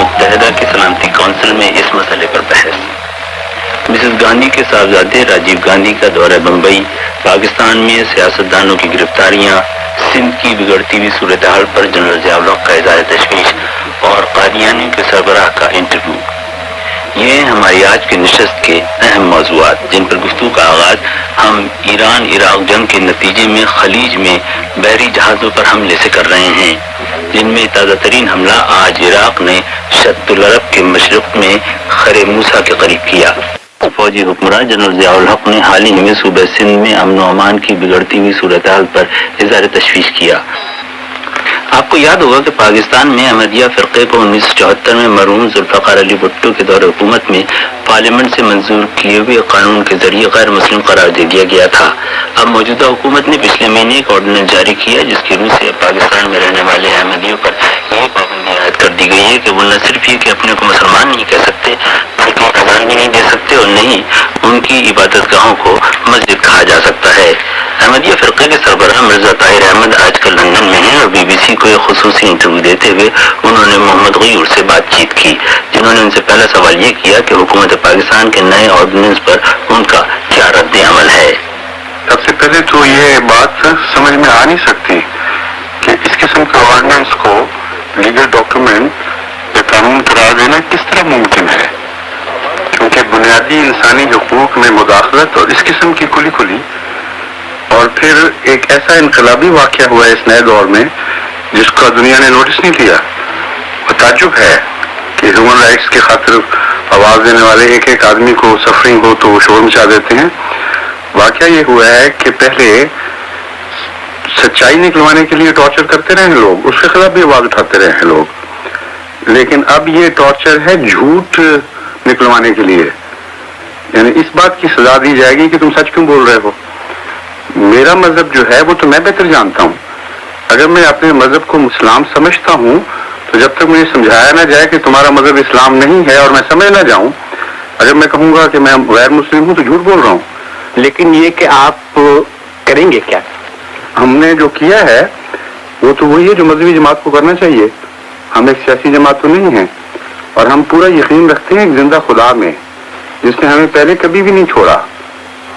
متحدہ کی سلامتی کونسل میں اس مسئلے پر بحث۔ مسز گاندھی کے صاحبزادے راجیو گاندھی کا دورہ بمبئی، پاکستان میں سیاستدانوں کی گرفتاریاں، سندھ کی بگڑتی ہوئی صورتحال پر جنرل ضیاء الحق کا اظہار تشویش اور قادیانی کے سربراہ کا انٹرویو، یہ ہیں ہماری آج کی نشست کے اہم موضوعات، جن پر گفتگو کا آغاز ہم ایران عراق جنگ کے نتیجے میں خلیج میں بحری جہازوں پر حملے سے کر رہے ہیں، جن میں تازہ ترین حملہ آج عراق نے شط العرب کے مشرق میں خر موسیٰ کے قریب کیا۔ فوجی حکمراں جنرل ضیاء الحق نے حال ہی میں صوبہ سندھ میں امن و امان کی بگڑتی ہوئی صورتحال پر اظہار تشویش کیا۔ آپ کو یاد ہوگا کہ پاکستان میں احمدیہ فرقے کو 1974 میں مرحوم ذوالفقار علی بھٹو کے دور حکومت میں پارلیمنٹ سے منظور کیے ہوئے قانون کے ذریعے غیر مسلم قرار دے دیا گیا تھا۔ اب موجودہ حکومت نے پچھلے مہینے ایک آرڈیننس جاری کیا جس کی روح سے پاکستان میں رہنے والے احمدیوں پر یہ پابندی عائد کر دی گئی ہے کہ وہ نہ صرف یہ کہ اپنے کو مسلمان نہیں کہہ سکتے بلکہ اذان بھی نہیں دے سکتے، اور نہیں ان کی عبادت گاہوں کو مسجد کہا جا سکتا ہے۔ احمدیہ فرقے کے سربراہ مرزا طاہر احمد آج کل لندن میں ہیں اور BBC کو ایک خصوصی انٹرویو دیتے ہوئے انہوں نے محمد غیور سے بات چیت کی، جنہوں نے ان سے پہلا سوال یہ کیا کہ حکومت پاکستان کے نئے آرڈیننس پر ان کا کیا رد عمل ہے۔ سب سے پہلے تو یہ بات سمجھ میں آ نہیں سکتی کہ اس قسم کے آرڈیننس کو لیگل ڈاکیومنٹ یا قانون قرار دینا کس طرح ممکن ہے، کیونکہ بنیادی انسانی حقوق میں مداخلت اور اس قسم کی کھلی اور پھر ایک ایسا انقلابی واقعہ ہوا ہے اس نئے دور میں جس کا دنیا نے نوٹس نہیں کیا۔ اور تعجب ہے کہ ہیومن رائٹس کی خاطر آواز دینے والے ایک ایک آدمی کو سفرنگ ہو تو وہ شور مچا دیتے ہیں۔ واقعہ یہ ہوا ہے کہ پہلے سچائی نکلوانے کے لیے ٹارچر کرتے رہے ہیں لوگ، اس کے خلاف بھی آواز اٹھاتے رہے ہیں لوگ، لیکن اب یہ ٹارچر ہے جھوٹ نکلوانے کے لیے، یعنی اس بات کی سزا دی جائے گی کہ تم سچ کیوں بول رہے ہو۔ میرا مذہب جو ہے وہ تو میں بہتر جانتا ہوں، اگر میں اپنے مذہب کو اسلام سمجھتا ہوں تو جب تک مجھے سمجھایا نہ جائے کہ تمہارا مذہب اسلام نہیں ہے اور میں سمجھ نہ جاؤں، اگر میں کہوں گا کہ میں غیر مسلم ہوں تو جھوٹ بول رہا ہوں۔ لیکن یہ کہ آپ کریں گے کیا؟ ہم نے جو کیا ہے وہ تو وہی ہے جو مذہبی جماعت کو کرنا چاہیے، ہم ایک سیاسی جماعت تو نہیں ہیں، اور ہم پورا یقین رکھتے ہیں ایک زندہ خدا میں جس نے ہمیں پہلے کبھی بھی نہیں چھوڑا۔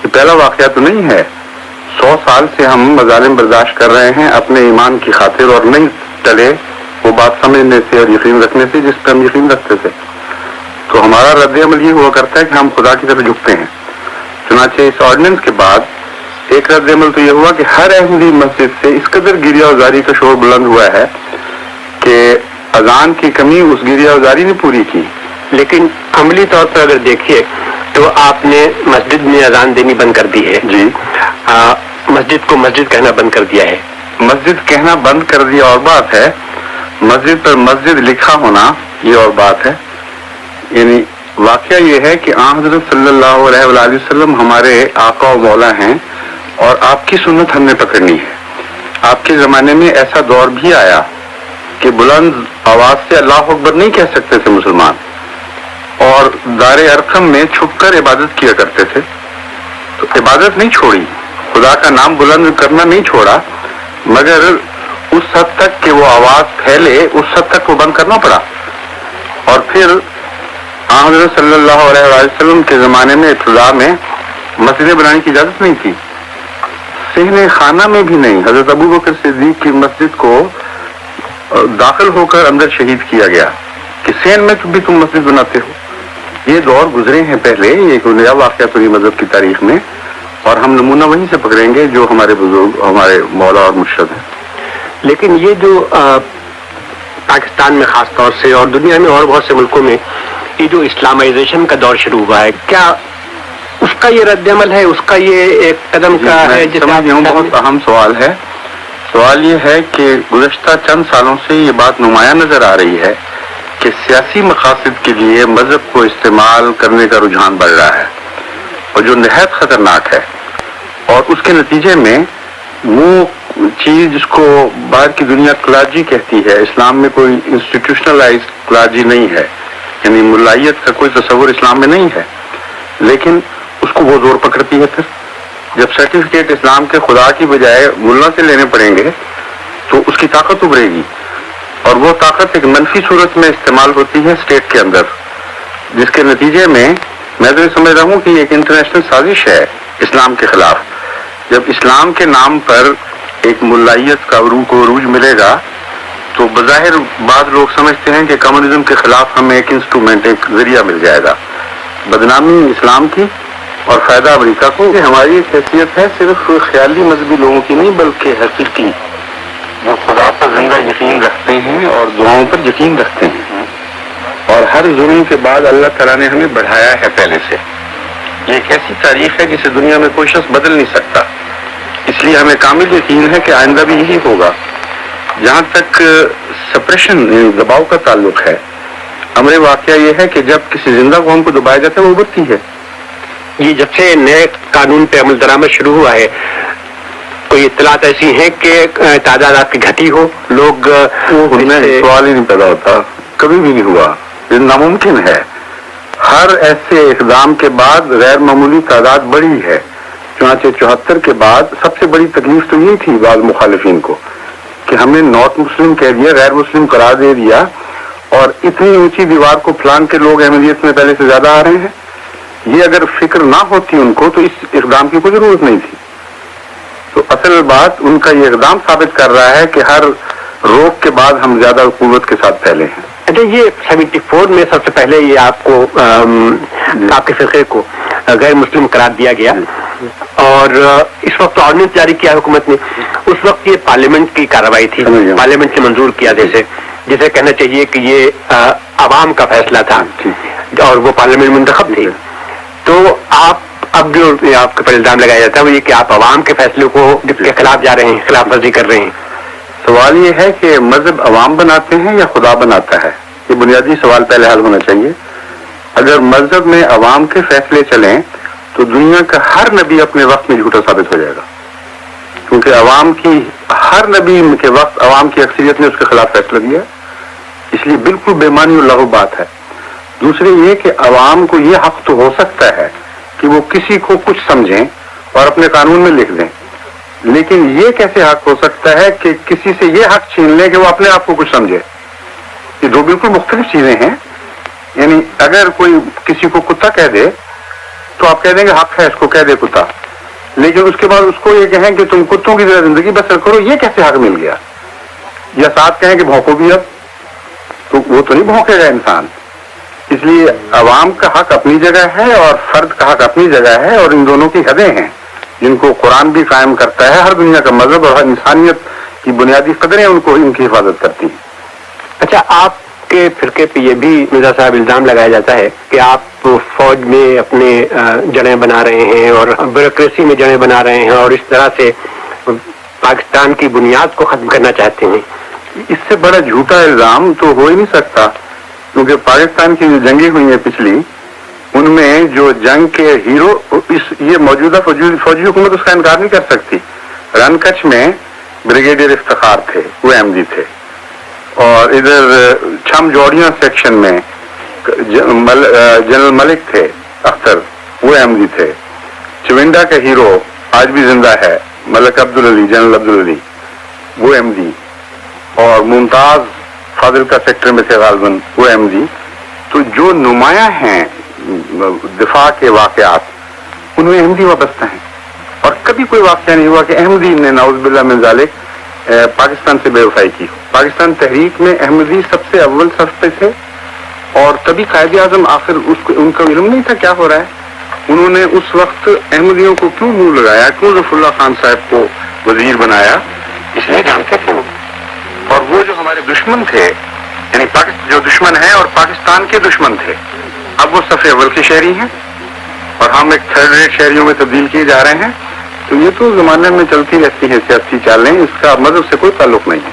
یہ پہلا واقعہ تو نہیں ہے، 100 سال سے ہم مظالم برداشت کر رہے ہیں اپنے ایمان کی خاطر، اور نہیں ٹلے وہ بات سمجھنے سے اور یقین رکھنے سے جس پہ ہم یقین رکھتے تھے۔ تو ہمارا رد عمل یہ ہوا کرتا ہے کہ ہم خدا کی طرف جھکتے ہیں۔ چنانچہ اس آرڈیننس کے بعد ایک رد عمل تو یہ ہوا کہ ہر احمدی مسجد سے اس قدر گریہ ازاری کا شور بلند ہوا ہے کہ اذان کی کمی اس گریہ ازاری نے پوری کی۔ لیکن عملی طور پر اگر دیکھیے تو آپ نے مسجد میں اذان دینی بند کر دی ہے، جی، مسجد کو مسجد کہنا بند کر دیا ہے۔ مسجد کہنا بند کر دیا اور بات ہے، مسجد پر مسجد لکھا ہونا یہ اور بات ہے۔ یعنی واقعہ یہ ہے کہ آن حضرت صلی اللہ علیہ وآلہ وسلم ہمارے آقا و مولا ہیں، اور آپ کی سنت ہم نے پکڑنی ہے۔ آپ کے زمانے میں ایسا دور بھی آیا کہ بلند آواز سے اللہ اکبر نہیں کہہ سکتے تھے مسلمان، اور دار ارقم میں چھپ کر عبادت کیا کرتے تھے۔ تو عبادت نہیں چھوڑی، خدا کا نام بلند کرنا نہیں چھوڑا، مگر اس حد تک کہ وہ آواز پھیلے اس حد تک وہ بند کرنا پڑا۔ اور پھر حضرت صلی اللہ علیہ وسلم کے زمانے میں ابتدا میں مسجدیں بنانے کی اجازت نہیں تھی، صحن خانہ میں بھی نہیں۔ حضرت ابو بکر صدیق کی مسجد کو داخل ہو کر اندر شہید کیا گیا کہ صحن میں بھی تم مسجد بناتے ہو۔ یہ دور گزرے ہیں پہلے، یہ ایک نیا واقعہ پوری مذہب کی تاریخ میں، اور ہم نمونہ وہیں سے پکڑیں گے جو ہمارے بزرگ، ہمارے مولا اور مرشد ہیں۔ لیکن یہ جو پاکستان میں خاص طور سے اور دنیا میں اور بہت سے ملکوں میں یہ جو اسلامائزیشن کا دور شروع ہوا ہے، کیا اس کا یہ رد عمل ہے، اس کا یہ ایک قدم کا ہے؟ بہت اہم سوال ہے۔ سوال یہ ہے کہ گزشتہ چند سالوں سے یہ بات نمایاں نظر آ رہی ہے کہ سیاسی مقاصد کے لیے مذہب کو استعمال کرنے کا رجحان بڑھ رہا ہے، اور جو نہایت خطرناک ہے، اور اس کے نتیجے میں وہ چیز جس کو باہر کی دنیا کلاجی کہتی ہے، اسلام میں کوئی انسٹیٹیوشنلائز کلاجی نہیں ہے، یعنی ملائیت کا کوئی تصور اسلام میں نہیں ہے، لیکن اس کو وہ زور پکڑتی ہے۔ پھر جب سرٹیفکیٹ اسلام کے خدا کی بجائے ملا سے لینے پڑیں گے تو اس کی طاقت ابھرے گی، اور وہ طاقت ایک منفی صورت میں استعمال ہوتی ہے اسٹیٹ کے اندر، جس کے نتیجے میں میں تو یہ سمجھ رہا ہوں کہ یہ ایک انٹرنیشنل سازش ہے اسلام کے خلاف. جب اسلام کے نام پر ایک ملائیت کا عروج ملے گا تو بظاہر بعض لوگ سمجھتے ہیں کہ کمیونزم کے خلاف ہمیں ایک انسٹرومنٹ، ایک ذریعہ مل جائے گا بدنامی اسلام کی اور فائدہ امریکہ کو. کہ ہماری ایک حیثیت ہے صرف خیالی مذہبی لوگوں کی نہیں بلکہ حقیقی، جو خدا پر زندہ یقین رکھتے ہیں اور دعاؤں پر یقین رکھتے ہیں، اور ہر ظلم کے بعد اللہ تعالیٰ نے ہمیں بڑھایا ہے پہلے سے. یہ ایک ایسی تاریخ ہے جسے دنیا میں کوئی شخص بدل نہیں سکتا، اس لیے ہمیں کامل یقین ہے کہ آئندہ بھی یہی ہوگا. جہاں تک سپریشن دباؤ کا تعلق ہے، امر واقعہ یہ ہے کہ جب کسی زندہ قوم کو دبایا جاتا ہے وہ ابھرتی ہے. یہ جب سے نئے قانون پہ عمل درآمد شروع ہوا ہے، کوئی اطلاعات ایسی ہیں کہ تعداد آپ کی گھٹی ہو؟ لوگ سوال ہی نہیں پیدا ہوتا، کبھی بھی نہیں ہوا، یہ ناممکن ہے. ہر ایسے اقدام کے بعد غیر معمولی تعداد بڑھی ہے. چنانچہ 74 کے بعد سب سے بڑی تکلیف تو یہ تھی بعض مخالفین کو کہ ہمیں نارتھ مسلم کہہ دیا، غیر مسلم قرار دے دیا، اور اتنی اونچی دیوار کو پھلان کے لوگ احمدیت میں پہلے سے زیادہ آ رہے ہیں. یہ اگر فکر نہ ہوتی ان کو تو اس اقدام کی کوئی ضرورت نہیں تھی. تو اصل بات ان کا یہ اقدام ثابت کر رہا ہے کہ ہر روک کے بعد ہم زیادہ قوت کے ساتھ پھیلے ہیں. اچھا، یہ 74 میں سب سے پہلے یہ آپ کو آپ کے فرقے کو غیر مسلم قرار دیا گیا، اور اس وقت آرڈیننس جاری کیا حکومت نے. اس وقت یہ پارلیمنٹ کی کارروائی تھی، پارلیمنٹ نے منظور کیا، جیسے کہنا چاہیے کہ یہ عوام کا فیصلہ تھا اور وہ پارلیمنٹ منتخب تھی. تو آپ اب جو آپ کے پر الزام لگایا جاتا ہے وہ یہ کہ آپ عوام کے فیصلے کو کے خلاف جا رہے ہیں، خلاف ورزی کر رہے ہیں. سوال یہ ہے کہ مذہب عوام بناتے ہیں یا خدا بناتا ہے؟ یہ بنیادی سوال پہلے حل ہونا چاہیے. اگر مذہب میں عوام کے فیصلے چلیں تو دنیا کا ہر نبی اپنے وقت میں جھوٹا ثابت ہو جائے گا، کیونکہ عوام کی ہر نبی کے وقت عوام کی اکثریت نے اس کے خلاف فیصلہ دیا، اس لیے بالکل بے معنی اور لغو بات ہے. دوسرے یہ کہ عوام کو یہ حق تو ہو سکتا ہے کہ وہ کسی کو کچھ سمجھیں اور اپنے قانون میں لکھ دیں، لیکن یہ کیسے حق ہو سکتا ہے کہ کسی سے یہ حق چھین لیں کہ وہ اپنے آپ کو کچھ سمجھے؟ یہ دو بالکل مختلف چیزیں ہیں. یعنی اگر کوئی کسی کو کتا کہہ دے تو آپ کہہ دیں گے حق ہے اس کو کہہ دے کتا، لیکن اس کے بعد اس کو یہ کہیں کہ تم کتوں کی طرح زندگی بسر کرو، یہ کیسے حق مل گیا؟ یا ساتھ کہیں کہ بھونکو بھی اب، تو وہ تو نہیں بھونکے گا انسان. اس لیے عوام کا حق اپنی جگہ ہے اور فرد کا حق اپنی جگہ ہے، اور ان دونوں کی حدیں ہیں جن کو قرآن بھی قائم کرتا ہے. ہر دنیا کا مذہب اور ہر انسانیت کی بنیادی قدریں ان کو ان کی حفاظت کرتی ہیں. اچھا، آپ کے فرقے پہ یہ بھی مرزا صاحب الزام لگایا جاتا ہے کہ آپ فوج میں اپنے جڑیں بنا رہے ہیں اور بیوروکریسی میں جڑیں بنا رہے ہیں اور اس طرح سے پاکستان کی بنیاد کو ختم کرنا چاہتے ہیں. اس سے بڑا جھوٹا الزام تو ہو ہی نہیں سکتا، کیونکہ پاکستان کی جو جنگیں ہوئی ہیں پچھلی، ان میں جو جنگ کے ہیرو یہ موجودہ فوجی حکومت اس کا انکار نہیں کر سکتی. رن کچھ میں بریگیڈیئر افتخار تھے، وہ احمدی تھے، اور ادھر چھم جوڑیاں سیکشن میں جنرل ملک تھے اختر، وہ احمدی تھے. چونڈا کا ہیرو آج بھی زندہ ہے ملک عبدالعلی، جنرل عبدالعلی، وہ احمدی، اور ممتاز فاضل کا سیکٹر میں تھے غالباً، وہ احمدی. تو جو نمایاں ہیں دفاع کے واقعات ان میں احمدی وابستہ ہیں، اور کبھی کوئی واقعہ نہیں ہوا کہ احمدی نے نعوذ باللہ من ذالک پاکستان سے بے وفائی کی. پاکستان تحریک میں احمدی سب سے اول صف پہ تھے، اور تبھی قائد اعظم آخر ان کا علم نہیں تھا کیا ہو رہا ہے. انہوں نے اس وقت احمدیوں کو کیوں منہ لگایا، کیوں ظفر اللہ خان صاحب کو وزیر بنایا، اس لیے جانتے تھے. اور وہ جو ہمارے دشمن تھے، یعنی جو دشمن ہیں اور پاکستان کے دشمن تھے، اب وہ صف اول کے شہری ہیں اور ہم ایک تھرڈ ریٹ شہریوں میں تبدیل کیے جا رہے ہیں. تو یہ تو زمانے میں چلتی رہتی ہے سیاسی چالیں، اس کا مذہب سے کوئی تعلق نہیں ہے.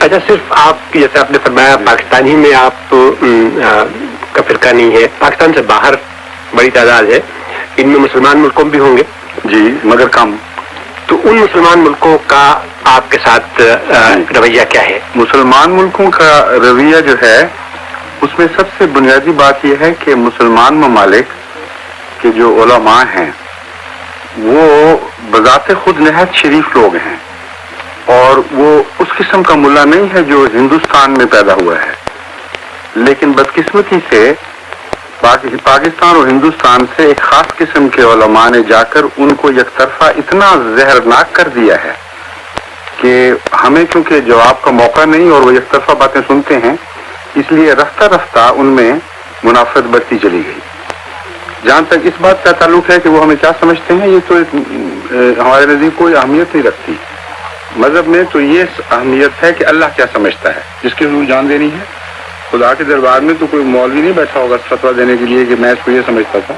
اچھا، صرف آپ کی جیسے آپ نے فرمایا پاکستان ہی میں آپ کا فرقہ نہیں ہے، پاکستان سے باہر بڑی تعداد ہے، ان میں مسلمان ملکوں بھی ہوں گے؟ جی، مگر کم. تو ان مسلمان ملکوں کا آپ کے ساتھ رویہ کیا ہے؟ مسلمان ملکوں کا رویہ جو ہے اس میں سب سے بنیادی بات یہ ہے کہ مسلمان ممالک کے جو علماء ہیں وہ بذات خود نہایت شریف لوگ ہیں. اور وہ اس قسم کا ملا نہیں ہے جو ہندوستان میں پیدا ہوا ہے، لیکن بدقسمتی سے پاکستان اور ہندوستان سے ایک خاص قسم کے علماء نے جا کر ان کو یک طرفہ اتنا زہرناک کر دیا ہے کہ ہمیں چونکہ جواب کا موقع نہیں اور وہ یک طرفہ باتیں سنتے ہیں، اس لیے رفتہ رفتہ ان میں منافرت بڑھتی چلی گئی۔ جہاں تک اس بات کا تعلق ہے کہ وہ ہمیں کیا سمجھتے ہیں، یہ تو ہمارے نزدیک کوئی اہمیت نہیں رکھتی۔ مذہب میں تو یہ اہمیت ہے کہ اللہ کیا سمجھتا ہے، جس کی روح جان دینی ہے۔ خدا کے دربار میں تو کوئی مولوی نہیں بیٹھا ہوگا فتویٰ دینے کے لیے کہ میں اس کو یہ سمجھتا تھا۔